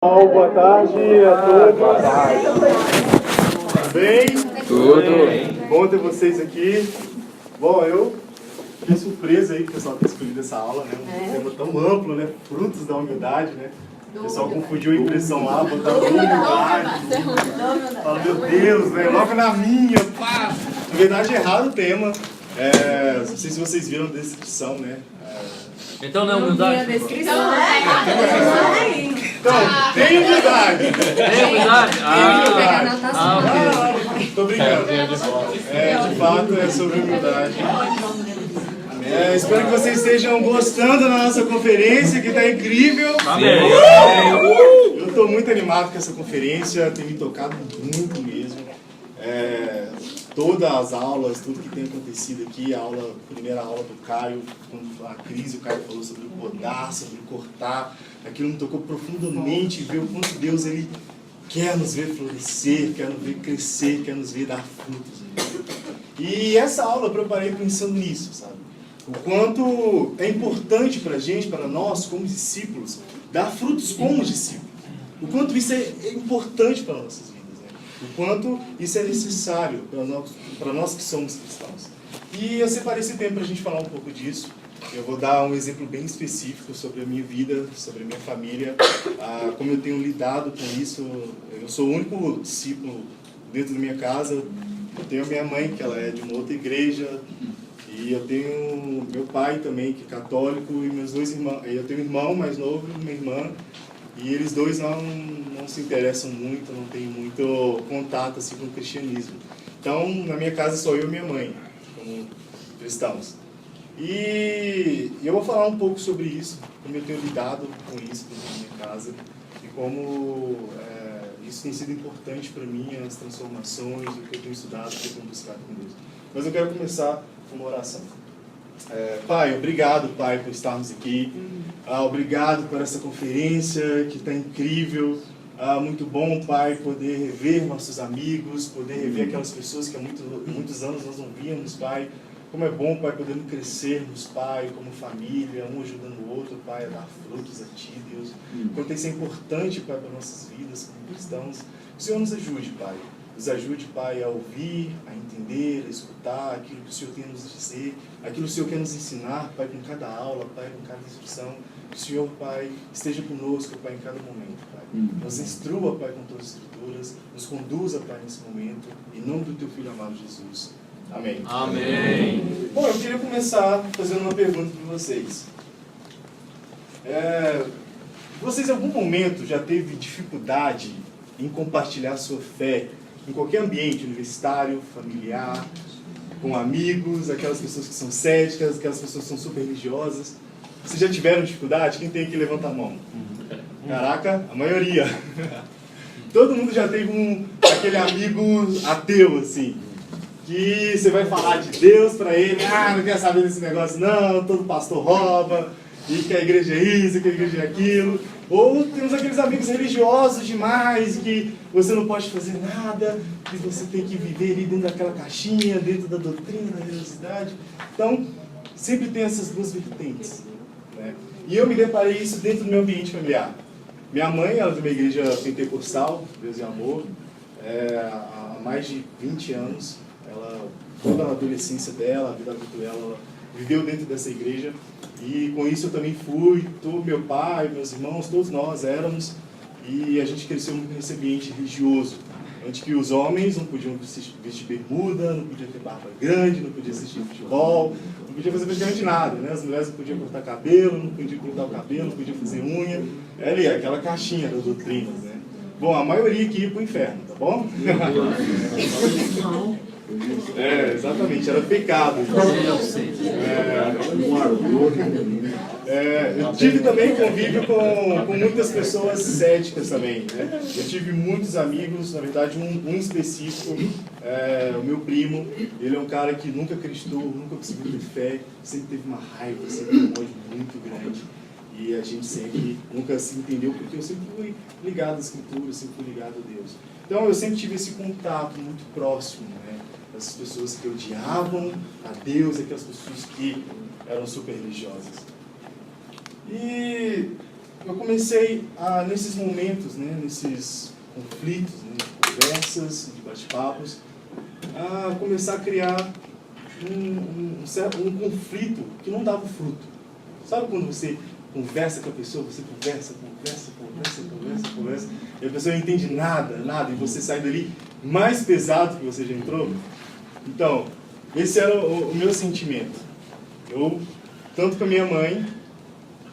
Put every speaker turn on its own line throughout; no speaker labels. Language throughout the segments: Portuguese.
Boa tarde a todos.
Boa tarde.
Tudo bem?
Tudo.
Bom ter vocês aqui. Bom, eu fiquei surpresa aí que o pessoal ter escolhido essa aula, né? Um tema tão amplo, né? Frutos da humildade, né? O pessoal confundiu a impressão lá, botaram humildade. Fala, meu Deus, né? Logo na minha, pá! Na verdade, errado o tema. Não sei se vocês viram a descrição, né?
Então não é humildade?
Então, tem humildade.
É humildade?
Tô brincando. De fato, é sobre humildade. Espero que vocês estejam gostando da nossa conferência, que está incrível.
Amém.
Eu estou muito animado com essa conferência, tem me tocado muito mesmo. Todas as aulas, tudo que tem acontecido aqui, a primeira aula do Caio, quando a crise, o Caio falou sobre podar, sobre cortar, aquilo me tocou profundamente, ver o quanto Deus ele quer nos ver florescer, quer nos ver crescer, quer nos ver dar frutos. E essa aula eu preparei pensando nisso, sabe? O quanto é importante para a gente, para nós, como discípulos, dar frutos como discípulos. O quanto isso é importante para nossas vidas. O quanto isso é necessário para nós que somos cristãos. E eu separei esse tempo para a gente falar um pouco disso. Eu vou dar um exemplo bem específico sobre a minha vida, sobre a minha família, como eu tenho lidado com isso. Eu sou o único discípulo dentro da minha casa. Eu tenho a minha mãe, que ela é de uma outra igreja, e eu tenho meu pai também, que é católico, e meus dois irmãos. Eu tenho um irmão mais novo e uma irmã. E eles dois não se interessam muito, não têm muito contato assim, com o cristianismo. Então, na minha casa sou eu e minha mãe, como cristãos. E eu vou falar um pouco sobre isso, como eu tenho lidado com isso na minha casa, e como isso tem sido importante para mim, as transformações, o que eu tenho estudado, o que eu tenho buscado com Deus. Mas eu quero começar com uma oração. Pai, obrigado, Pai, por estarmos aqui. Obrigado por essa conferência que está incrível. Muito bom, Pai, poder rever nossos amigos, poder rever aquelas pessoas que há muitos anos nós não víamos, Pai. Como é bom, Pai, podermos crescermos, Pai, como família, um ajudando o outro, Pai, a dar frutos a Ti, Deus. Quanto isso é importante, Pai, para nossas vidas como cristãos. Que o Senhor nos ajude, Pai. Nos ajude, Pai, a ouvir, a entender, a escutar aquilo que o Senhor tem a nos dizer, aquilo que o Senhor quer nos ensinar, Pai, com cada aula, Pai, com cada instrução. Que o Senhor, Pai, esteja conosco, Pai, em cada momento, Pai. Nos instrua, Pai, com todas as Escrituras, nos conduza, Pai, nesse momento, em nome do Teu Filho amado Jesus. Amém.
Amém.
Bom, eu queria começar fazendo uma pergunta para vocês. Vocês, em algum momento, já teve dificuldade em compartilhar sua fé em qualquer ambiente, universitário, familiar, com amigos, aquelas pessoas que são céticas, aquelas pessoas que são super religiosas? Vocês já tiveram dificuldade? Quem tem aqui, levanta a mão. Caraca, a maioria. Todo mundo já teve aquele amigo ateu, assim, que você vai falar de Deus para ele, não quer saber desse negócio não, todo pastor rouba, e que a igreja é isso, que a igreja é aquilo. Ou temos aqueles amigos religiosos demais, que você não pode fazer nada, que você tem que viver ali dentro daquela caixinha, dentro da doutrina, da religiosidade. Então, sempre tem essas duas vertentes, né? E eu me deparei isso dentro do meu ambiente familiar. Minha mãe, ela é de uma igreja pentecostal, Deus e Amor, há mais de 20 anos. Toda a adolescência dela, a vida adulta dela, ela viveu dentro dessa igreja. E com isso eu também fui, meu pai, meus irmãos, todos nós éramos, e a gente cresceu muito nesse ambiente religioso, onde que os homens não podiam vestir bermuda, não podiam ter barba grande, não podiam assistir futebol, não podiam fazer praticamente nada, né? As mulheres não podiam cortar cabelo, não podiam pintar o cabelo, não podiam fazer unha, ali, aquela caixinha das doutrinas, né? Bom, a maioria aqui ia para o inferno, tá bom? Exatamente, era pecado. Eu tive também convívio com muitas pessoas céticas também, né? Eu tive muitos amigos, na verdade um específico, o meu primo, ele é um cara que nunca acreditou, nunca conseguiu ter fé, sempre teve uma raiva, sempre um ódio muito grande. E a gente sempre nunca se entendeu, porque eu sempre fui ligado à Escritura, sempre fui ligado a Deus. Então eu sempre tive esse contato muito próximo, né? Essas pessoas que odiavam a Deus, aquelas pessoas que eram super religiosas. E eu comecei a, nesses momentos, né, nesses conflitos, né, de conversas, de bate-papos, a começar a criar um conflito que não dava fruto. Sabe quando você conversa com a pessoa, você conversa, e a pessoa não entende nada, e você sai dali mais pesado que você já entrou? Então, esse era o meu sentimento. Eu, tanto com a minha mãe,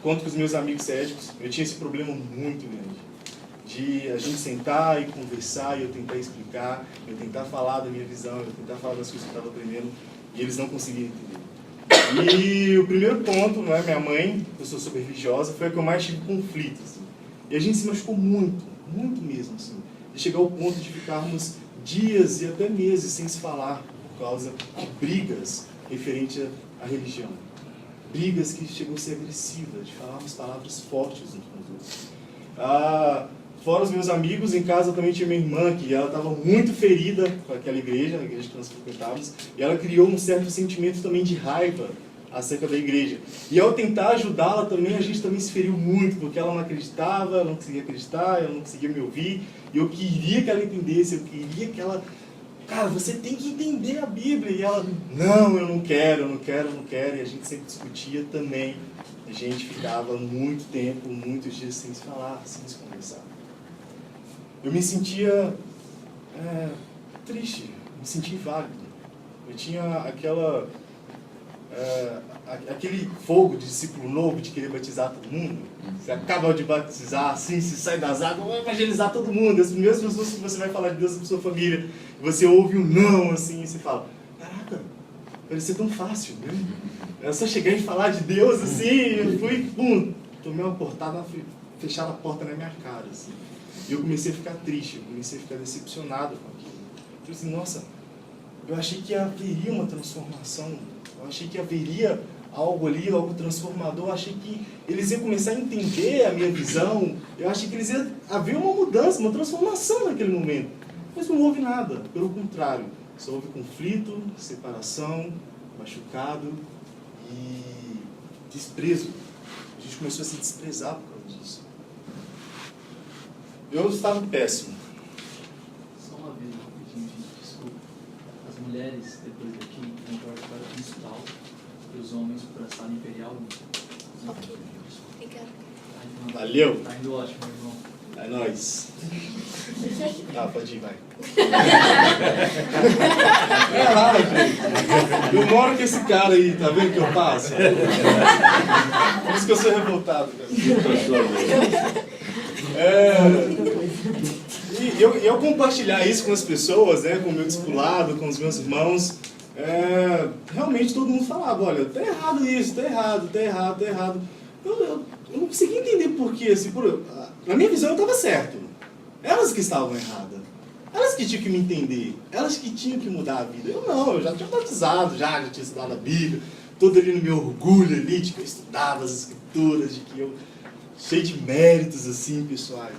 quanto com os meus amigos céticos, eu tinha esse problema muito grande. De a gente sentar e conversar, e eu tentar explicar, eu tentar falar da minha visão, eu tentar falar das coisas que eu estava aprendendo, e eles não conseguiam entender. E o primeiro ponto, né, minha mãe, eu sou super religiosa, foi a que eu mais tive conflito. Assim. E a gente se machucou muito mesmo, assim. De chegar ao ponto de ficarmos dias e até meses sem se falar, por causa de brigas referentes à religião. Brigas que chegam a ser agressivas, de falarmos palavras fortes uns com os outros. Fora os meus amigos, em casa também tinha minha irmã, que ela estava muito ferida com aquela igreja, a igreja que nós frequentávamos, e ela criou um certo sentimento também de raiva acerca da igreja. E ao tentar ajudá-la também, a gente também se feriu muito, porque ela não acreditava, ela não conseguia acreditar, ela não conseguia me ouvir, e eu queria que ela entendesse, eu queria que ela... Cara, você tem que entender a Bíblia. E ela, não, eu não quero. E a gente sempre discutia também. A gente ficava muito tempo, muitos dias sem se falar, sem se conversar. Eu me sentia triste, me sentia inválido. Eu tinha aquele fogo de discípulo novo, de querer batizar todo mundo. Você acaba de batizar, assim, se sai das águas, vai evangelizar todo mundo. As primeiras pessoas que você vai falar de Deus para sua família, você ouve um não, assim, e você fala, caraca, parecia tão fácil, né? É só chegar e falar de Deus, assim, eu fui, tomei uma portada, fecharam a porta na minha cara, assim. E eu comecei a ficar triste, eu comecei a ficar decepcionado com aquilo. Eu falei assim, nossa, eu achei que haveria uma transformação, eu achei que haveria algo ali, algo transformador, eu achei que eles iam começar a entender a minha visão, eu achei que eles iam haver uma mudança, uma transformação naquele momento. Mas não houve nada, pelo contrário, só houve conflito, separação, machucado e desprezo. A gente começou a se desprezar por causa disso. Eu estava péssimo.
Só uma vez, rapidinho, gente, desculpa. As mulheres, depois daqui, vão para a sala principal e os homens para a sala imperial.
Ok, obrigada.
Valeu!
Tá indo ótimo, meu irmão.
É nóis. Pode ir, vai. É lá, gente. Eu moro com esse cara aí, tá vendo que eu passo? Por isso que eu sou revoltado. E eu compartilhar isso com as pessoas, né, com o meu discipulado, com os meus irmãos, realmente todo mundo falava, olha, tá errado isso, tá errado. Eu não consegui entender por quê. Assim, na minha visão eu estava certo. Elas que estavam erradas. Elas que tinham que me entender. Elas que tinham que mudar a vida. Eu não, eu já tinha batizado, já tinha estudado a Bíblia. Todo ali no meu orgulho ali, de que eu estudava as escrituras, de que eu... cheio de méritos, assim, pessoais.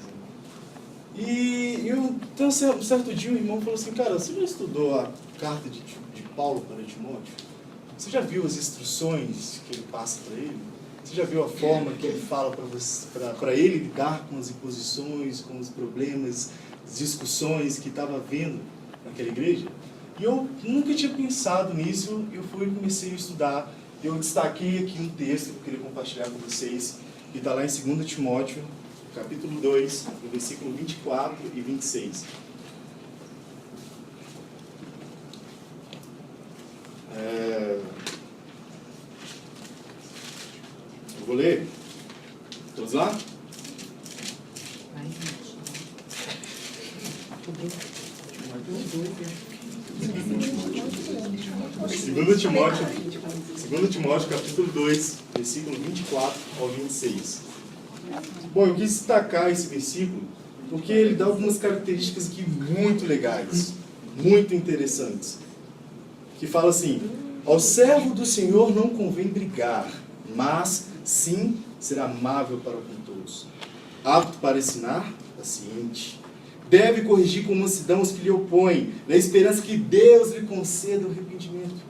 Então, um certo dia um irmão falou assim, cara, você já estudou a carta de Paulo para Timóteo? Você já viu as instruções que ele passa para ele? Você já viu a forma que ele fala para ele lidar com as imposições, com os problemas, as discussões que estava havendo naquela igreja? E eu nunca tinha pensado nisso, eu fui e comecei a estudar. Eu destaquei aqui um texto que eu queria compartilhar com vocês, que está lá em 2 Timóteo, capítulo 2, no versículo 24 e 26. Eu vou ler. Todos lá? 2 Timóteo, capítulo 2, versículo 24 ao 26. Bom, eu quis destacar esse versículo porque ele dá algumas características aqui muito legais, muito interessantes. Que fala assim, ao servo do Senhor não convém brigar, mas sim ser amável para com todos, apto para ensinar, paciente. Deve corrigir com mansidão os que lhe opõem, na esperança que Deus lhe conceda o arrependimento,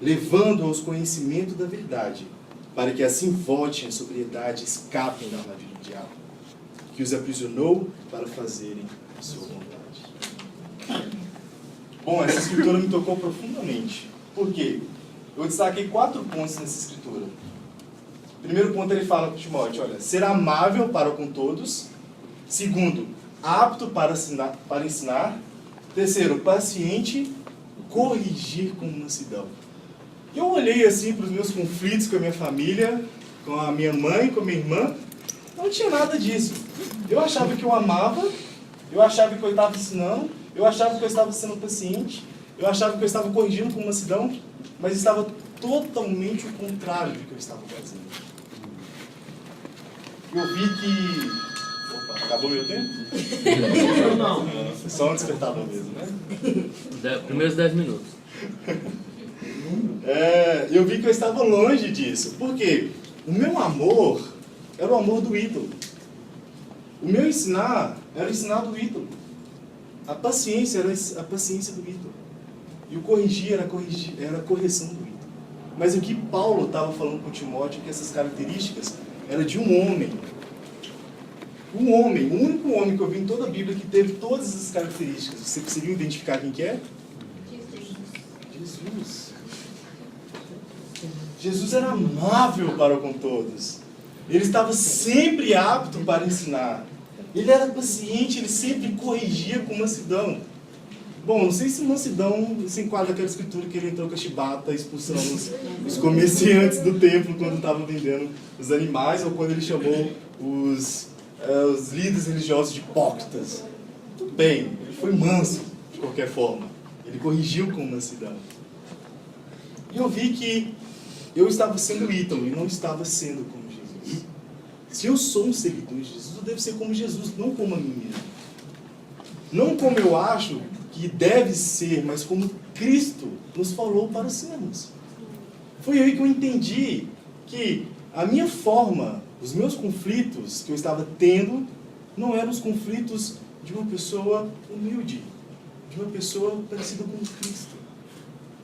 levando-os ao conhecimento da verdade, para que assim votem a sobriedade e escapem da armadilha do diabo, que os aprisionou para fazerem a sua vontade. Bom, essa escritura me tocou profundamente. Por quê? Eu destaquei 4 pontos nessa escritura. Primeiro ponto, ele fala para Timóteo, olha, ser amável para com todos. Segundo, apto para ensinar. Terceiro, paciente, corrigir com mansidão. Eu olhei assim para os meus conflitos com a minha família, com a minha mãe, com a minha irmã, não tinha nada disso. Eu achava que eu amava, eu achava que eu estava ensinando, eu achava que eu estava sendo paciente, eu achava que eu estava corrigindo com mansidão, mas estava totalmente o contrário do que eu estava fazendo. Eu vi que... Opa, acabou meu tempo?
Não.
Só um despertador mesmo, né?
Primeiros 10 minutos.
Eu vi que eu estava longe disso. Por quê? O meu amor era o amor do ídolo. O meu ensinar era o ensinar do ídolo. A paciência era a paciência do ídolo. E o corrigir era a correção do ídolo. Mas o que Paulo estava falando com Timóteo, que essas características era de um homem. Um homem, o único homem que eu vi em toda a Bíblia que teve todas essas características. Você conseguiu identificar quem que é? Jesus. Jesus era amável para com todos. Ele estava sempre apto para ensinar. Ele era paciente, ele sempre corrigia com mansidão. Bom, não sei se mansidão se enquadra aquela escritura que ele entrou com a chibata expulsando os comerciantes do templo quando estavam vendendo os animais, ou quando ele chamou os líderes religiosos de hipócritas. Tudo bem, ele foi manso de qualquer forma. Ele corrigiu com mansidão. E eu vi que eu estava sendo ídolo e não estava sendo como Jesus. Se eu sou um seguidor de Jesus, eu devo ser como Jesus, não como a mim mesmo. Não como eu acho que deve ser, mas como Cristo nos falou para sermos. Foi aí que eu entendi que a minha forma, os meus conflitos que eu estava tendo, não eram os conflitos de uma pessoa humilde, de uma pessoa parecida com Cristo.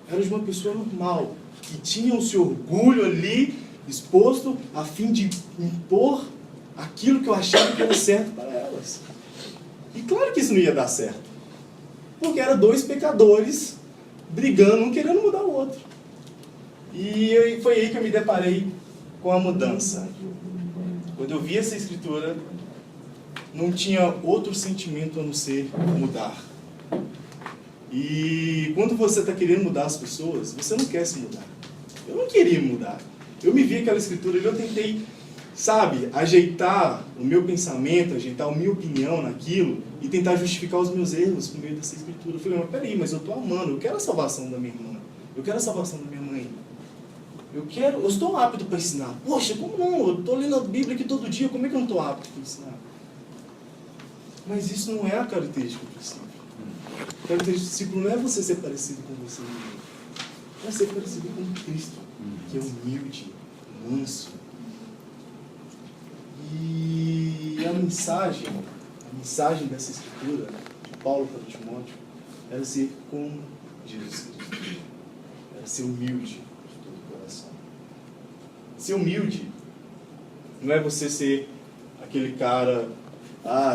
Era de uma pessoa normal, que tinha o seu orgulho ali exposto a fim de impor aquilo que eu achava que era certo para elas. E claro que isso não ia dar certo. Porque eram 2 pecadores brigando, um querendo mudar o outro. E foi aí que eu me deparei com a mudança. Quando eu vi essa escritura, não tinha outro sentimento a não ser mudar. E quando você está querendo mudar as pessoas, você não quer se mudar. Eu não queria mudar. Eu me vi aquela escritura e eu tentei, ajeitar o meu pensamento, ajeitar a minha opinião naquilo e tentar justificar os meus erros por meio dessa escritura. Eu falei, mas peraí, mas eu estou amando, eu quero a salvação da minha irmã, eu quero a salvação da minha mãe. Eu estou apto para ensinar. Poxa, como não? Eu estou lendo a Bíblia aqui todo dia, como é que eu não estou apto para ensinar? Mas isso não é a característica do discípulo. A característica do discípulo não é você ser parecido com você mesmo. É ser parecido com Cristo, que é humilde, manso. E a mensagem dessa escritura, de Paulo para Timóteo, era ser como Jesus Cristo. Era ser humilde de todo o coração. Ser humilde não é você ser aquele cara,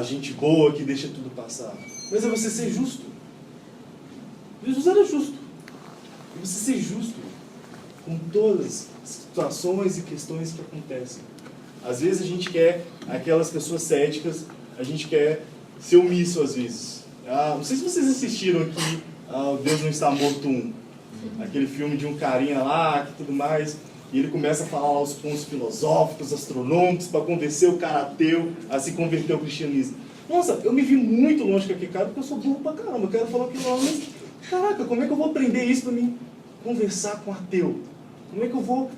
gente boa que deixa tudo passar. Mas é você ser justo. Jesus era justo. É você ser justo com todas as situações e questões que acontecem. Às vezes a gente quer, aquelas pessoas céticas, a gente quer ser omisso às vezes. Não sei se vocês assistiram aqui O Deus Não Está Morto 1. Aquele filme de um carinha lá, que tudo mais, e ele começa a falar os pontos filosóficos, astronômicos, para convencer o cara ateu a se converter ao cristianismo. Nossa, eu me vi muito longe com aquele cara, porque eu sou burro pra caramba. Eu quero falar aquilo lá, mas caraca, como é que eu vou aprender isso para mim conversar com ateu? Como é que eu vou...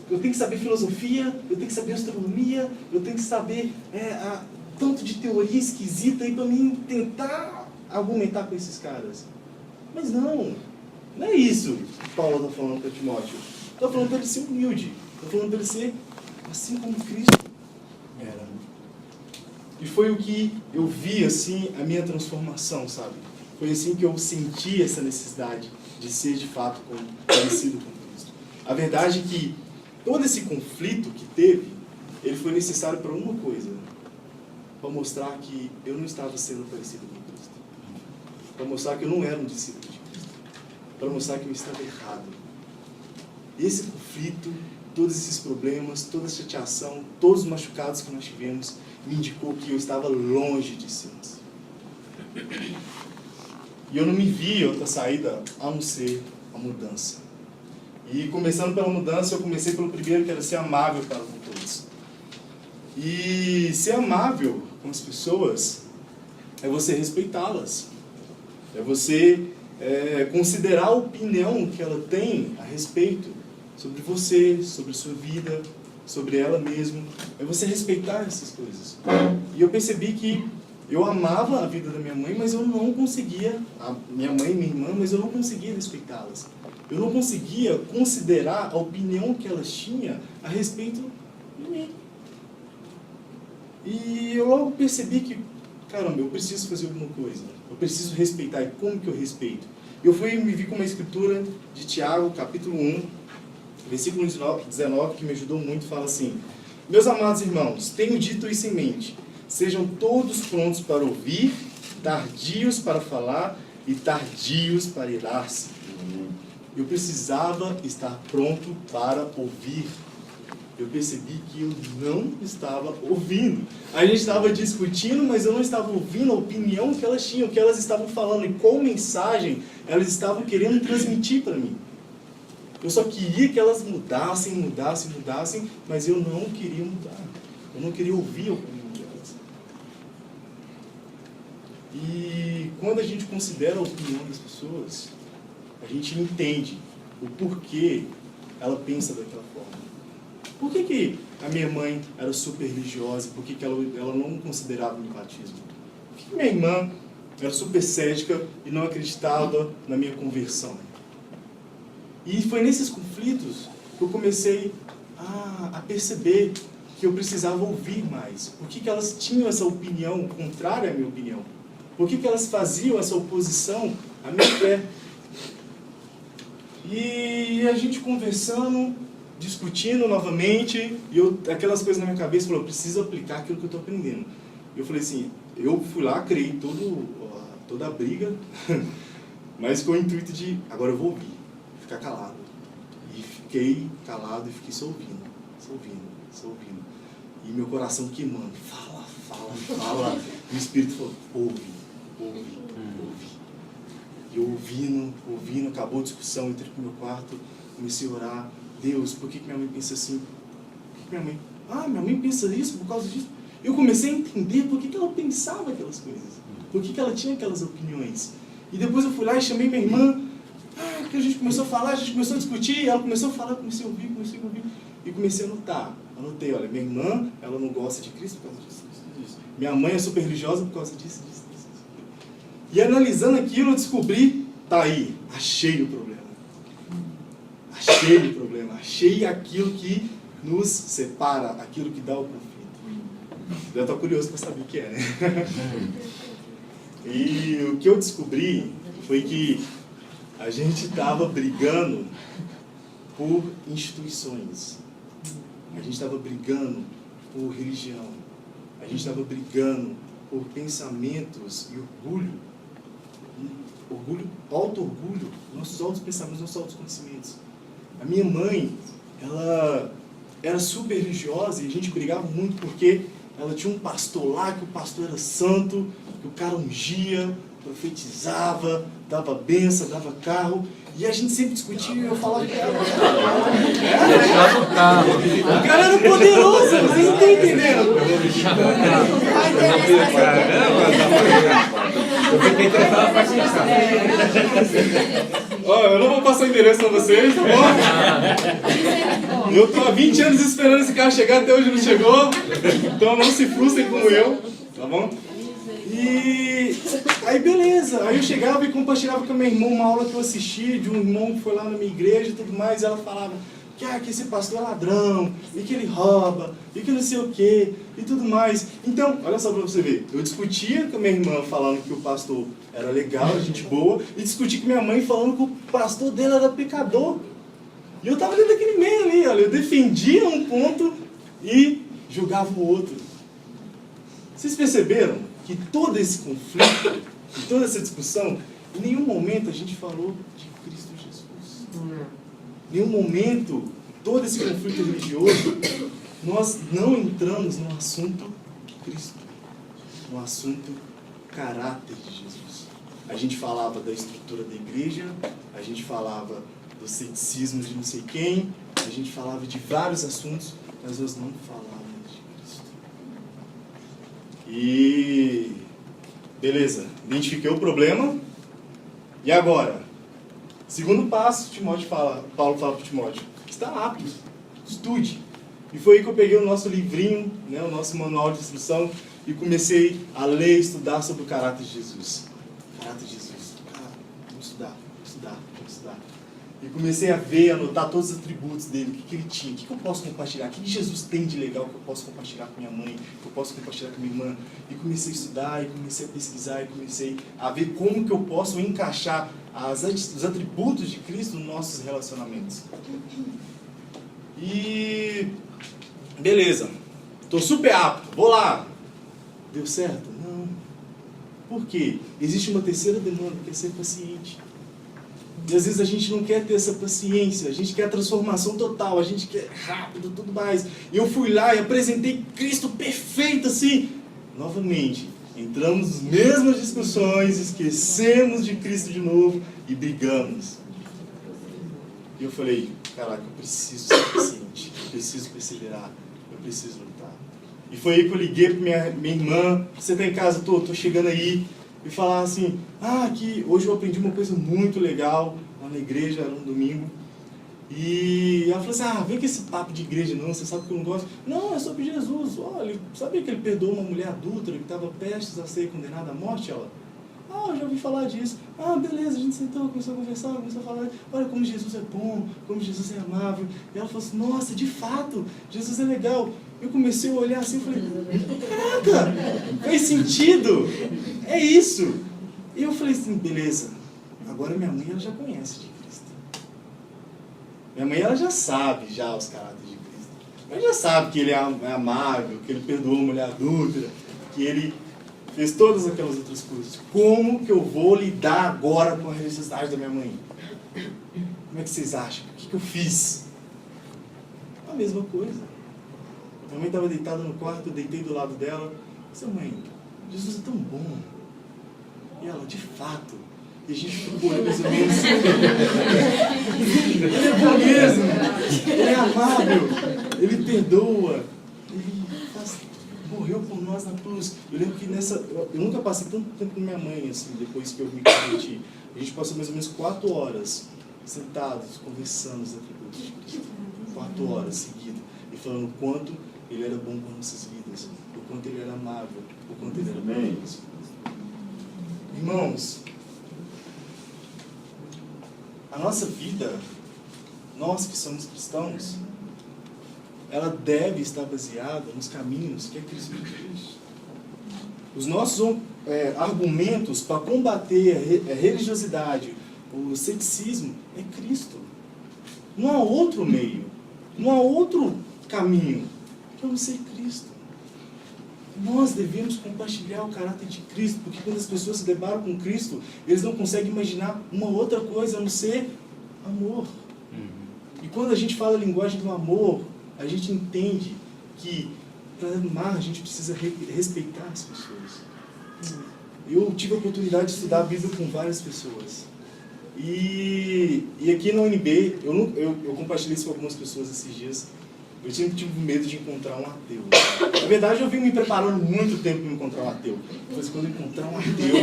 eu tenho que saber filosofia, eu tenho que saber astronomia, eu tenho que saber tanto de teoria esquisita aí para mim tentar argumentar com esses caras. Mas não é isso que Paulo está falando para Timóteo. Está falando para ele ser humilde, está falando para ele ser assim como Cristo era. E foi o que eu vi, assim, a minha transformação, sabe? Foi assim que eu senti essa necessidade de ser, de fato, parecido com Cristo. A verdade é que todo esse conflito que teve, ele foi necessário para uma coisa, para mostrar que eu não estava sendo parecido com Cristo, para mostrar que eu não era um discípulo de Cristo, para mostrar que eu estava errado. Esse conflito, todos esses problemas, toda a chateação, todos os machucados que nós tivemos, me indicou que eu estava longe de ser. E eu não me via outra saída a não ser a mudança. E começando pela mudança, eu comecei pelo primeiro, que era ser amável para com todos. E ser amável com as pessoas é você respeitá-las. É você considerar a opinião que ela tem a respeito sobre você, sobre a sua vida, sobre ela mesma. É você respeitar essas coisas. E eu percebi que eu amava a vida da minha mãe, mas eu não conseguia, a minha mãe e minha irmã, mas eu não conseguia respeitá-las. Eu não conseguia considerar a opinião que elas tinham a respeito de mim. E eu logo percebi que, caramba, eu preciso fazer alguma coisa. Eu preciso respeitar. E como que eu respeito? Eu fui me vi com uma escritura de Tiago, capítulo 1, versículo 19, que me ajudou muito, fala assim: meus amados irmãos, tenho dito isso em mente. Sejam todos prontos para ouvir, tardios para falar e tardios para irar-se. Eu precisava estar pronto para ouvir. Eu percebi que eu não estava ouvindo. A gente estava discutindo, mas eu não estava ouvindo a opinião que elas tinham, o que elas estavam falando e qual mensagem elas estavam querendo transmitir para mim. Eu só queria que elas mudassem, mas eu não queria mudar. Eu não queria ouvir a opinião delas. E quando a gente considera a opinião das pessoas, a gente entende o porquê ela pensa daquela forma. Por que a minha mãe era super religiosa? Por que ela não considerava o batismo? Por que minha irmã era super cética e não acreditava na minha conversão? E foi nesses conflitos que eu comecei a perceber que eu precisava ouvir mais. Por que elas tinham essa opinião contrária à minha opinião? Por que elas faziam essa oposição à minha fé? E a gente conversando, discutindo novamente, e aquelas coisas na minha cabeça, eu preciso aplicar aquilo que eu estou aprendendo. Eu falei assim, eu fui lá, criei toda a briga, mas com o intuito de, agora eu vou ouvir, ficar calado. E fiquei calado e fiquei só ouvindo. E meu coração queimando, fala. E o Espírito falou, ouve. E eu ouvindo, acabou a discussão, entrei pro meu quarto, comecei a orar. Deus, por que minha mãe pensa assim? Minha mãe pensa isso por causa disso. Eu comecei a entender por que ela pensava aquelas coisas. Por que ela tinha aquelas opiniões. E depois eu fui lá e chamei minha irmã. Que a gente começou a falar, a gente começou a discutir, ela começou a falar, comecei a ouvir. E comecei a anotar. Anotei, olha, minha irmã, ela não gosta de Cristo por causa disso. Minha mãe é super religiosa por causa disso. E analisando aquilo, eu descobri, tá aí, achei o problema. Achei aquilo que nos separa, aquilo que dá o conflito. Já estou curioso para saber o que é, né? E o que eu descobri foi que a gente estava brigando por instituições. A gente estava brigando por religião. A gente estava brigando por pensamentos e orgulho. Auto-orgulho, nossos altos pensamentos, nossos altos conhecimentos. A minha mãe, ela era super religiosa e a gente brigava muito porque ela tinha um pastor lá, que o pastor era santo, que o cara ungia, profetizava, dava bênção, dava carro. E a gente sempre discutia e eu falava que era... O cara era poderoso, vocês não estão entendendo. Eu não vou passar o endereço pra vocês, tá bom? Eu tô há 20 anos esperando esse carro chegar, até hoje não chegou. Então não se frustrem como eu, tá bom? E aí beleza, aí eu chegava e compartilhava com a minha irmã uma aula que eu assisti de um irmão que foi lá na minha igreja e tudo mais, e ela falava que esse pastor é ladrão, e que ele rouba, e que não sei o que, e tudo mais. Então, olha só pra você ver, eu discutia com a minha irmã falando que o pastor era legal, gente boa, e discutia com minha mãe falando que o pastor dela era pecador. E eu estava dentro daquele meio ali, olha, eu defendia um ponto e julgava o outro. Vocês perceberam que todo esse conflito, e toda essa discussão, em nenhum momento a gente falou de Cristo Jesus. Em nenhum momento, todo esse conflito religioso, nós não entramos no assunto Cristo, no assunto caráter de Jesus. A gente falava da estrutura da igreja, a gente falava do ceticismo de não sei quem, a gente falava de vários assuntos, mas nós não falávamos de Cristo. E beleza, identifiquei o problema. E agora? Segundo passo, Paulo fala para Timóteo, está apto, estude. E foi aí que eu peguei o nosso livrinho, né, o nosso manual de instrução, e comecei a ler e estudar sobre o caráter de Jesus. Caráter de Jesus. Cara, vamos estudar. E comecei a ver, a anotar todos os atributos dele, o que ele tinha, o que eu posso compartilhar, o que Jesus tem de legal que eu posso compartilhar com minha mãe, que eu posso compartilhar com minha irmã. E comecei a estudar, e comecei a pesquisar, e comecei a ver como que eu posso encaixar os atributos de Cristo nos nossos relacionamentos. E beleza, estou super apto, vou lá. Deu certo? Não. Por quê? Existe uma terceira demanda, que é ser paciente. E às vezes a gente não quer ter essa paciência, a gente quer a transformação total, a gente quer rápido, tudo mais. E eu fui lá e apresentei Cristo perfeito assim. Novamente, entramos nas mesmas discussões, esquecemos de Cristo de novo e brigamos. E eu falei, caraca, eu preciso ser paciente, eu preciso perseverar, eu preciso lutar. E foi aí que eu liguei para minha irmã, você está em casa, tô chegando aí, e falar assim, que hoje eu aprendi uma coisa muito legal lá na igreja, era um domingo, e ela falou assim, vem com esse papo de igreja não, você sabe que eu não gosto. Não, é sobre Jesus, olha, sabia que ele perdoou uma mulher adúltera que estava prestes a ser condenada à morte? Ela, eu já ouvi falar disso. Beleza, a gente sentou, começou a conversar, começou a falar, olha como Jesus é bom, como Jesus é amável. E ela falou assim, nossa, de fato, Jesus é legal. Eu comecei a olhar assim e falei, caraca, faz sentido, é isso. E eu falei assim, beleza, agora minha mãe ela já conhece de Cristo. Minha mãe ela já sabe já os caráteres de Cristo. Ela já sabe que ele é amável, que ele perdoou uma mulher adúltera, que ele fez todas aquelas outras coisas. Como que eu vou lidar agora com a necessidade da minha mãe? Como é que vocês acham? O que eu fiz? A mesma coisa. Minha mãe estava deitada no quarto, eu deitei do lado dela. Disse, mãe, Jesus é tão bom. E ela, de fato. E a gente ficou mais ou menos. Ele é bom mesmo. Ele é amável. Ele perdoa. Ele morreu por nós na cruz. Eu lembro que eu nunca passei tanto tempo com minha mãe, assim, depois que eu me converti. A gente passou mais ou menos 4 horas sentados, conversando os atributos de Cristo. 4 horas seguidas. E falando o quanto ele era bom com nossas vidas, o quanto ele era amável, o quanto ele era bom. Irmãos, a nossa vida, nós que somos cristãos, ela deve estar baseada nos caminhos que é Cristo Jesus. Os nossos argumentos para combater a religiosidade, o ceticismo, é Cristo. Não há outro meio, não há outro caminho que não ser Cristo. Nós devemos compartilhar o caráter de Cristo, porque quando as pessoas se deparam com Cristo, eles não conseguem imaginar uma outra coisa a não ser amor. E quando a gente fala a linguagem do amor, a gente entende que para amar a gente precisa respeitar as pessoas. Eu tive a oportunidade de estudar a Bíblia com várias pessoas. E aqui na UNB, eu compartilhei isso com algumas pessoas esses dias. Eu sempre tive medo de encontrar um ateu. Na verdade, eu vim me preparando muito tempo para encontrar um ateu. Depois, quando eu encontrar um ateu,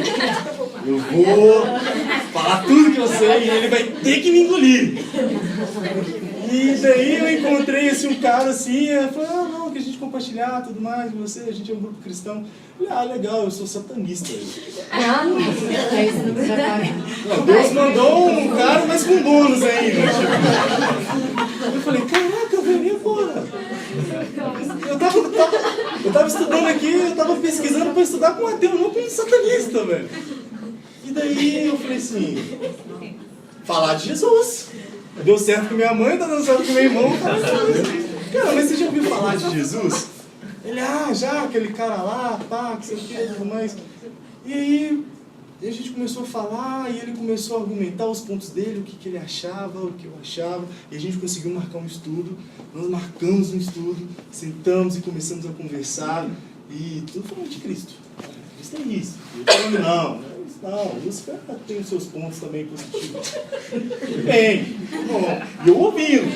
eu vou falar tudo que eu sei e ele vai ter que me engolir. E daí eu encontrei um cara assim, e falei, não, que a gente compartilhar tudo mais com você, a gente é um grupo cristão. Eu falei, legal, eu sou satanista. Deus mandou um cara, mas com bônus ainda. Eu falei, caraca, velho, agora? Eu tava estudando aqui, eu tava pesquisando para estudar com um ateu, não com um satanista, velho. E daí eu falei assim, falar de Jesus. Deu certo com minha mãe, tá dando certo com meu irmão. Cara, mas você já ouviu falar de Jesus? Ele, já, aquele cara lá, pá, que sei o que, tudo mais. E aí, a gente começou a falar, e ele começou a argumentar os pontos dele, o que ele achava, o que eu achava, e a gente conseguiu marcar um estudo. Nós marcamos um estudo, sentamos e começamos a conversar, e tudo falando de Cristo. Cristo é isso. E eu falando, não, Lúcifer tem os seus pontos também positivos. Bem, bom, e eu ouvindo.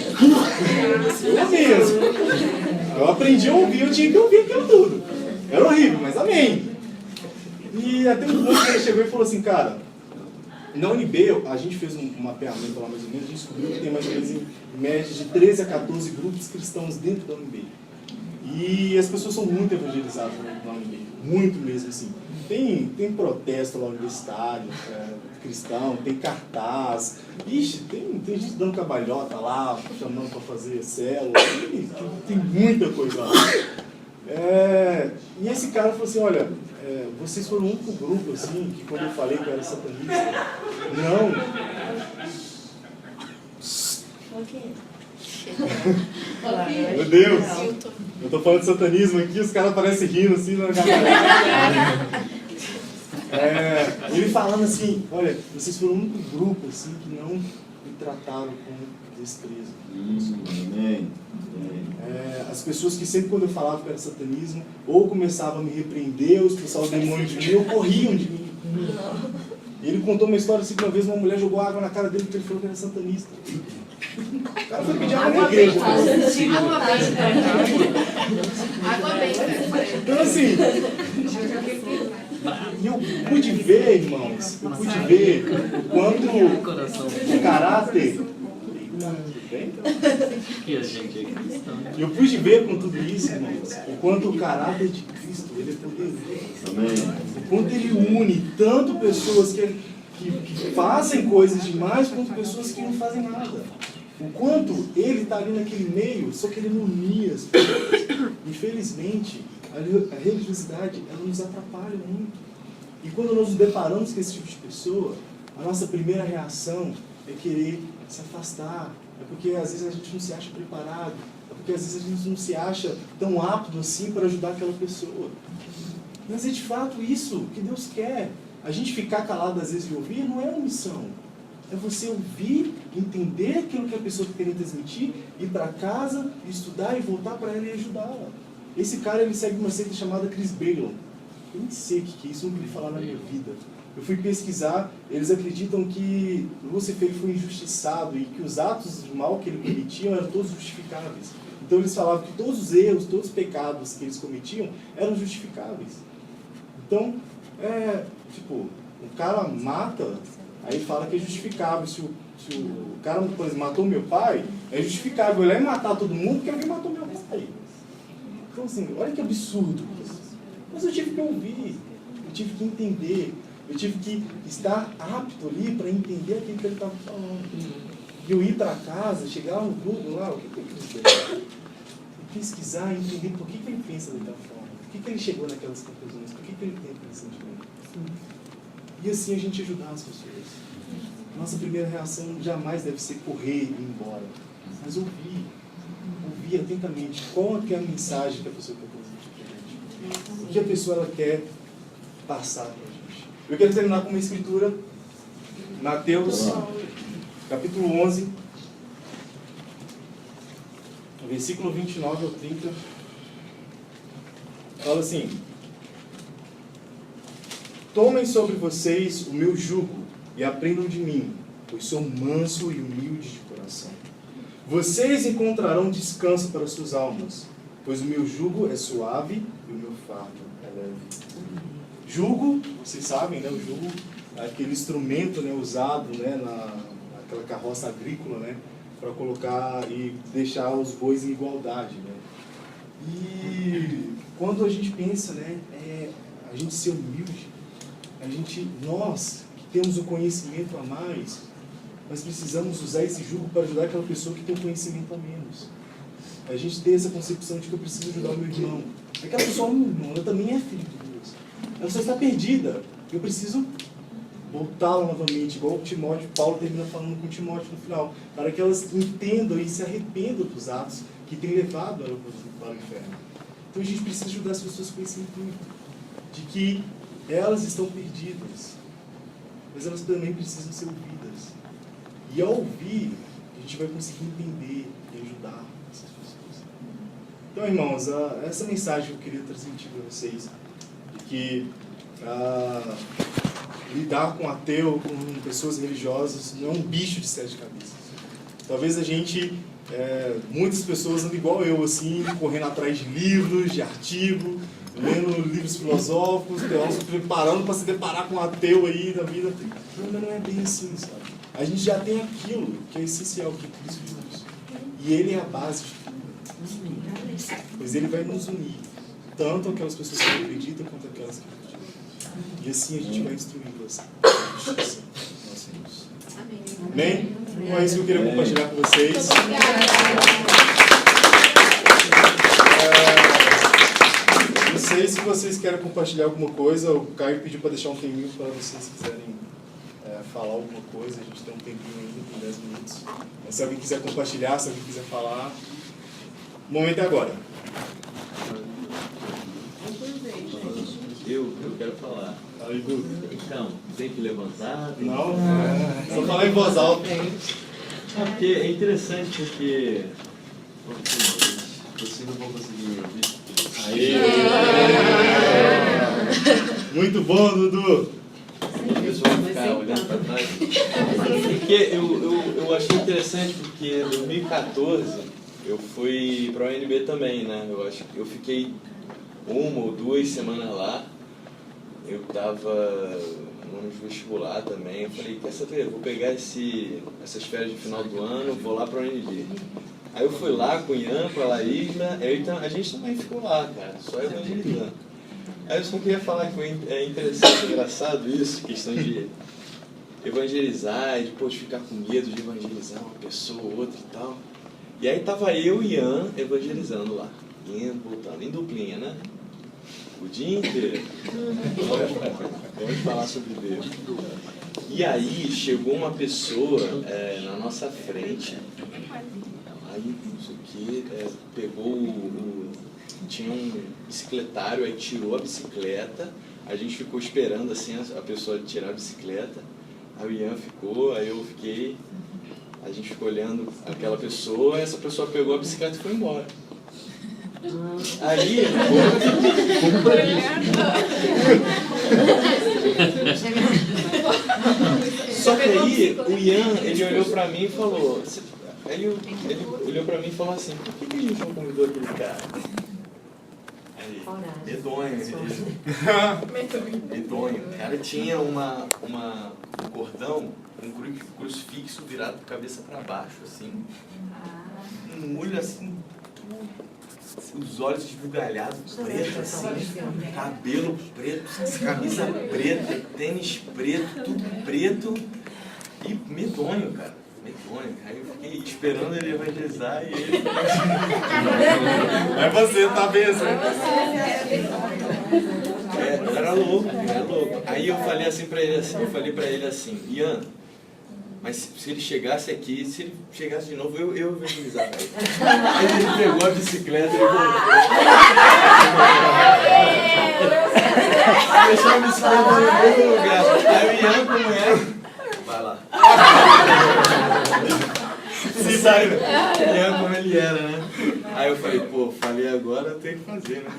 Eu aprendi a ouvir, eu tinha que ouvir aquilo tudo. Era horrível, mas amém. E até um ponto que ele chegou e falou assim, cara, na UNB, a gente fez um mapeamento lá mais ou menos, a gente descobriu que tem mais ou menos em média de 13 a 14 grupos cristãos dentro da UNB. E as pessoas são muito evangelizadas na UNB, muito mesmo assim. Tem protesto lá universitário, cristão, tem cartaz, ixi, tem gente dando cabalhota lá, chamando para fazer célula, tem muita coisa lá. E esse cara falou assim, olha, vocês foram o único grupo assim, que quando eu falei que eu era satanista, meu Deus, eu tô falando de satanismo aqui, os caras parecem rindo assim na galera. Ele falando assim, olha, vocês foram o único grupo assim que não me trataram com desprezo. As pessoas que sempre quando eu falava que era satanismo, ou começavam a me repreender, ou expulsavam o demônio de mim, ou corriam de mim. E ele contou uma história assim que uma vez uma mulher jogou água na cara dele porque ele falou que era satanista. O cara foi pedir água na igreja.
Água bem.
Então assim, e eu pude ver, irmãos, o quanto o caráter... Eu pude ver com tudo isso, irmãos, o quanto o caráter de Cristo ele é poderoso. O quanto ele une tanto pessoas que fazem coisas demais, quanto pessoas que não fazem nada. O quanto ele está ali naquele meio, só que ele não unia as pessoas. Infelizmente, a religiosidade ela nos atrapalha muito. E quando nós nos deparamos com esse tipo de pessoa, a nossa primeira reação é querer se afastar. É porque às vezes a gente não se acha preparado. É porque às vezes a gente não se acha tão apto assim para ajudar aquela pessoa. Mas é de fato isso que Deus quer. A gente ficar calado às vezes e ouvir não é omissão. É você ouvir, entender aquilo que a pessoa está querendo transmitir, ir para casa, estudar e voltar para ela e ajudá-la. Esse cara ele segue uma seita chamada Chris Bailon. Eu nem sei o que é isso, eu não queria falar na minha vida. Eu fui pesquisar, eles acreditam que Lúcifer foi injustiçado e que os atos de mal que ele cometia eram todos justificáveis. Então eles falavam que todos os erros, todos os pecados que eles cometiam eram justificáveis. Então, o cara mata, aí fala que é justificável. Se o cara, por exemplo, matou meu pai, é justificável. Ele vai matar todo mundo porque alguém matou meu pai. Então assim, olha que absurdo isso. Mas eu tive que ouvir, eu tive que entender. Eu tive que estar apto ali para entender aquilo que ele estava falando. E eu ir para casa, chegar no Google lá, o que ele quis pesquisar e entender por que ele pensa daquela forma, por que ele chegou naquelas conclusões, por que ele tem aquele sentimento. E assim a gente ajudar as pessoas. Nossa primeira reação jamais deve ser correr e ir embora, mas ouvir atentamente qual é a mensagem que a pessoa quer transmitir para a gente, o que a pessoa ela quer passar para a gente. Eu quero terminar com uma escritura, Mateus, capítulo 11, versículo 29 ao 30, fala assim: tomem sobre vocês o meu jugo e aprendam de mim, pois sou manso e humilde de coração. Vocês encontrarão descanso para suas almas, pois o meu jugo é suave e o meu fardo é leve. Jugo, vocês sabem, né? O jugo é aquele instrumento, né, usado, né, naquela carroça agrícola, né, para colocar e deixar os bois em igualdade, né? E quando a gente pensa, né, a gente ser humilde, nós que temos o conhecimento a mais, nós precisamos usar esse jugo para ajudar aquela pessoa que tem o conhecimento a menos. A gente tem essa concepção de que eu preciso ajudar o meu irmão. Aquela pessoa, meu irmão, ela também é filho de Deus. Ela só está perdida. Eu preciso voltá-la novamente, igual o Timóteo, Paulo termina falando com Timóteo no final, para que elas entendam e se arrependam dos atos que têm levado elas para o inferno. Então a gente precisa ajudar as pessoas com esse intuito, de que elas estão perdidas, mas elas também precisam ser ouvidas. E ao ouvir, a gente vai conseguir entender e ajudar essas pessoas. Então, irmãos, essa mensagem que eu queria transmitir para vocês, de que lidar com ateu, com pessoas religiosas, não é um bicho de 7 cabeças. Talvez a gente, muitas pessoas andam igual eu, assim, correndo atrás de livros, de artigos, lendo livros filosóficos, se preparando para se deparar com um ateu aí da vida. Não é bem assim, sabe? A gente já tem aquilo que é essencial, que é Cristo Jesus. E Ele é a base de tudo. Pois Ele vai nos unir, tanto aquelas pessoas que acreditam quanto aquelas que não acreditam. E assim a gente vai instruí-las na justiça do nosso Deus. Amém? Então é isso que eu queria compartilhar com vocês. Não sei se vocês querem compartilhar alguma coisa. O Caio pediu para deixar um tempinho para vocês quiserem falar alguma coisa. A gente tem um tempinho ainda, tem 10 minutos. Mas se alguém quiser compartilhar, se alguém quiser falar, o momento é agora.
Eu quero falar. Então, tem que levantar?
Não? Só falar em voz alta.
Porque é interessante porque... Vocês não vão conseguir me ouvir.
Aê! Muito bom, Dudu!
Eu só vou ficar olhando para trás. Porque eu achei interessante porque em 2014 eu fui para a UNB também, né? Eu fiquei 1 ou 2 semanas lá. Eu estava no vestibular também. Eu falei, quer saber, eu vou pegar essas férias de final do ano, vou lá para a UNB. Aí eu fui lá com o Ian, com a Laís, a gente também ficou lá, cara, só evangelizando. Aí eu só queria falar que é interessante, engraçado isso, questão de evangelizar e depois ficar com medo de evangelizar uma pessoa ou outra e tal. E aí tava eu e Ian evangelizando lá, indo, voltando, em duplinha, né? O dia inteiro. Vamos falar sobre Deus. E aí chegou uma pessoa na nossa frente, aí não sei o que, pegou tinha um bicicletário, aí tirou a bicicleta, a gente ficou esperando assim a pessoa tirar a bicicleta, aí o Ian ficou, aí eu fiquei, a gente ficou olhando aquela pessoa, essa pessoa pegou a bicicleta e foi embora. Aí, só que aí o Ian, ele olhou pra mim e falou, ele olhou pra mim e falou assim, por que a gente não convidou aquele cara? Aí, medonho. Medonho. O cara tinha um cordão, um crucifixo virado de cabeça pra baixo, assim. Um olho assim, os olhos esbugalhados, preto, assim, cabelo preto, camisa preta, tênis preto, tudo preto e medonho, cara. Medonho. Aí eu fiquei esperando ele evangelizar e ele...
É você, tá mesmo?
Era louco. Aí eu falei assim pra ele assim, Ian, mas se ele chegasse aqui, se ele chegasse de novo, eu evangelizava ele. Aí ele pegou a bicicleta e voltou. Deixou a bicicleta no mesmo lugar. Aí o Ian, como é? Vai lá. Se sai, Ian como ele era, né? Aí eu falei, falei agora, eu tenho que fazer, né?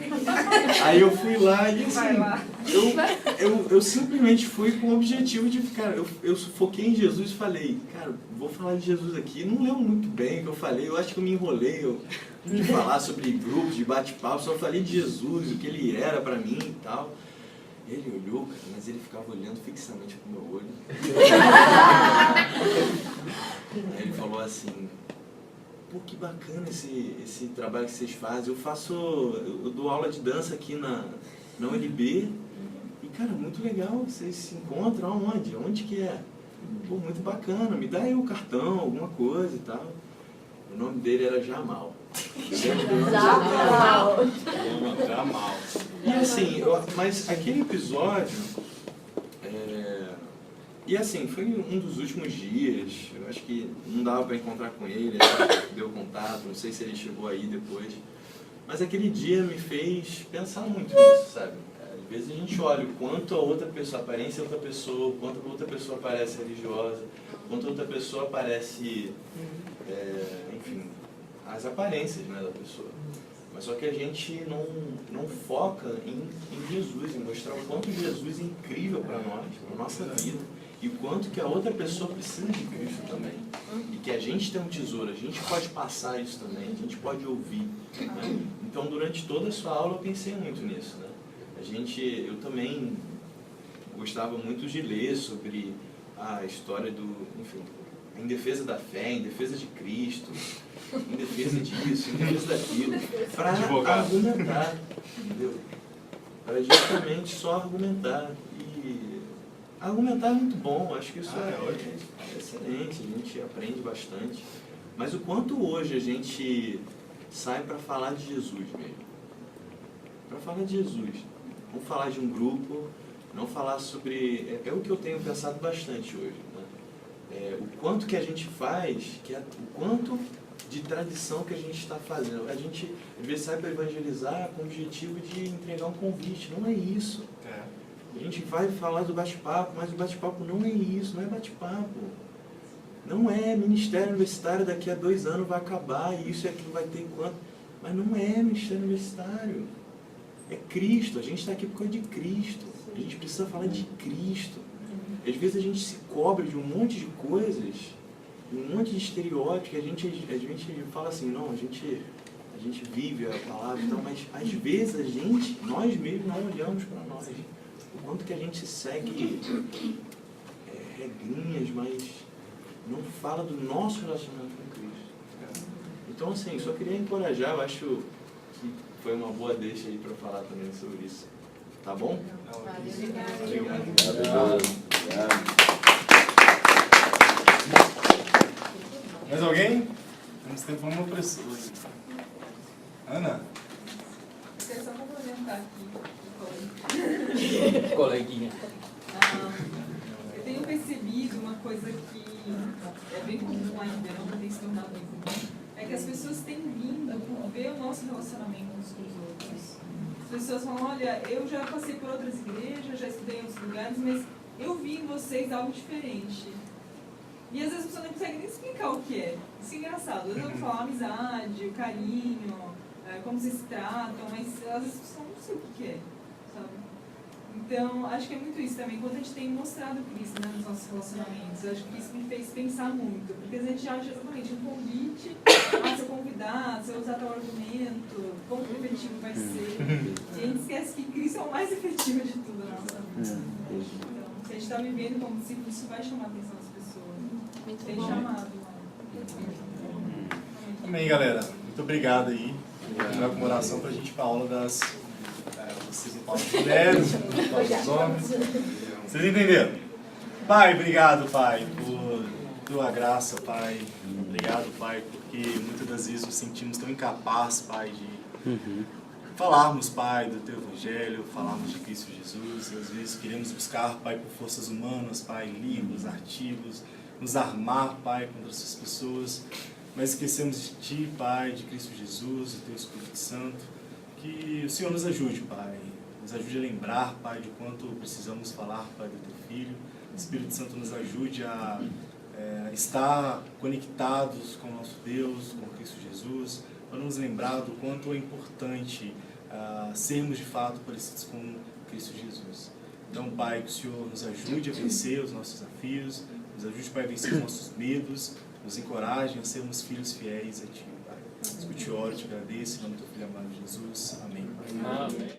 Aí eu fui lá e assim, eu simplesmente fui com o objetivo de ficar, eu foquei em Jesus e falei, cara, vou falar de Jesus aqui, não lembro muito bem o que eu falei, eu acho que eu me enrolei de falar sobre grupos, de bate-papo, só falei de Jesus, o que ele era pra mim e tal. Ele olhou, cara, mas ele ficava olhando fixamente pro meu olho. Aí ele falou assim, pô, que bacana esse trabalho que vocês fazem. Eu dou aula de dança aqui na UNB. E, cara, muito legal. Vocês se encontram aonde? Onde que é? Pô, muito bacana. Me dá aí o cartão, alguma coisa e tal. O nome dele era Jamal. Jamal. E assim, mas aquele episódio E assim, foi um dos últimos dias, eu acho que não dava para encontrar com ele, ele deu contato, não sei se ele chegou aí depois. Mas aquele dia me fez pensar muito nisso, sabe? Às vezes a gente olha o quanto a outra pessoa, a aparência da outra pessoa, o quanto a outra pessoa parece religiosa, o quanto a outra pessoa parece, enfim, as aparências, né, da pessoa. Mas só que a gente não foca em Jesus, em mostrar o quanto Jesus é incrível para nós, para a nossa vida. E o quanto que a outra pessoa precisa de Cristo também. E que a gente tem um tesouro, a gente pode passar isso também, a gente pode ouvir. Né? Então, durante toda a sua aula, eu pensei muito nisso. Né? Eu também gostava muito de ler sobre a história enfim, em defesa da fé, em defesa de Cristo, em defesa disso, em defesa daquilo, para argumentar, entendeu? Para justamente só argumentar. Argumentar é muito bom, acho que isso é excelente, a gente aprende bastante. Mas o quanto hoje a gente sai para falar de Jesus mesmo? Para falar de Jesus. Não falar de um grupo, não falar sobre... É o que eu tenho pensado bastante hoje. Né? O quanto que a gente faz, o quanto de tradição que a gente está fazendo. A gente, às vezes, sai para evangelizar com o objetivo de entregar um convite. Não é isso. A gente vai falar do bate-papo, mas o bate-papo não é isso, não é bate-papo. Não é ministério universitário, daqui a 2 anos vai acabar, e isso e aquilo vai ter quanto. Mas não é ministério universitário. É Cristo, a gente está aqui por causa de Cristo. A gente precisa falar de Cristo. Às vezes a gente se cobre de um monte de coisas, de um monte de estereótipos, que a gente fala assim, não, a gente vive a palavra e tal, mas às vezes nós mesmos não olhamos para nós. O quanto que a gente segue regrinhas, mas não fala do nosso relacionamento com Cristo. Então, assim, só queria encorajar, eu acho que foi uma boa deixa aí para falar também sobre isso. Tá bom? Obrigado.
Mais alguém? Temos tempo para uma pessoa. Ana?
Quero só complementar aqui.
Coleguinha.
Eu tenho percebido uma coisa que é bem comum ainda, não tem se tornado bem comum, é que as pessoas têm vindo por ver o nosso relacionamento uns com os outros. As pessoas falam, olha, eu já passei por outras igrejas, já estudei em outros lugares, mas eu vi em vocês algo diferente. E às vezes a pessoa não consegue nem explicar o que é. Isso é engraçado. Às vezes eu vou falar a amizade, o carinho, como vocês se tratam, mas às vezes a pessoa não sei o que é, sabe? Então, acho que é muito isso também, quando a gente tem mostrado Cristo, né, nos nossos relacionamentos. Acho que isso me fez pensar muito, porque a gente acha exatamente um convite, se eu convidar, se eu usar tal argumento, como efetivo vai ser. E a gente esquece que Cristo é o mais efetivo de tudo na nossa vida. Então, se a gente está vivendo como discípulo, isso vai chamar a atenção das pessoas. Tem chamado.
Amém, galera. Muito obrigado aí. Uma comemoração para a gente ir para a aula das... vocês não falam de mulheres, não falam dos homens. Vocês entenderam? Pai, obrigado, Pai, por tua graça, Pai. Obrigado, Pai, porque muitas das vezes nos sentimos tão incapazes, Pai, de falarmos, Pai, do teu Evangelho, falarmos de Cristo Jesus. Às vezes queremos buscar, Pai, por forças humanas, Pai, livros, artigos, nos armar, Pai, contra essas pessoas. Mas esquecemos de Ti, Pai, de Cristo Jesus, do Teu Espírito Santo. Que o Senhor nos ajude, Pai. Nos ajude a lembrar, Pai, de quanto precisamos falar, Pai, do Teu Filho. O Espírito Santo nos ajude a estar conectados com o nosso Deus, com Cristo Jesus, para nos lembrar do quanto é importante sermos de fato parecidos com Cristo Jesus. Então, Pai, que o Senhor nos ajude a vencer os nossos desafios, nos ajude, Pai, a vencer os nossos medos, nos encoraje a sermos filhos fiéis a Ti, Pai. Escute, oro, te agradeço, em nome do Teu Filho amado Jesus. Amém.
Amém.